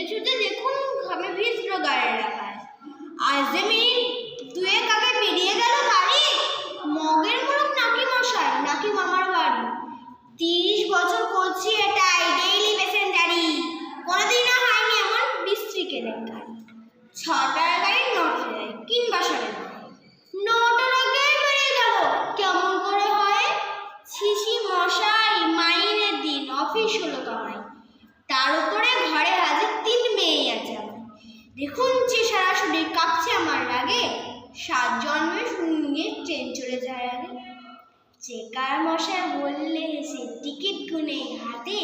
ছুটে দেখুন ঘামে ভিজল গায়ের রাখায়। আজ যে মিনিট দুয়েক আগে বেরিয়ে গেল গাড়ি, মগের মুলুক নাকি মশাই নাকি মামার বাড়ি। 30 বছর করছি এটাই ডেইলি প্যাসেঞ্জারি, কোনোদিনও হয়নি এমন বিশ্রী কেলেঙ্কারি। 6টার গাড়ি 9টায় কিংবা 9:30 আগেই বেরিয়ে গেল কেমন করে হয়। ছিছি মশাই, মাইনের দিন অফিস হলো কামাই, তার উপরে ঘরে হাজির 3 মেয়ে আছে আমার। দেখুন যে সারা শরীর কাঁপছে আমার রাগে, 7 জন্মে শুনিয়ে ট্রেন চলে যায় আগে। চেকার মশাই বললে হেসে টিকিট গুনে হাতে,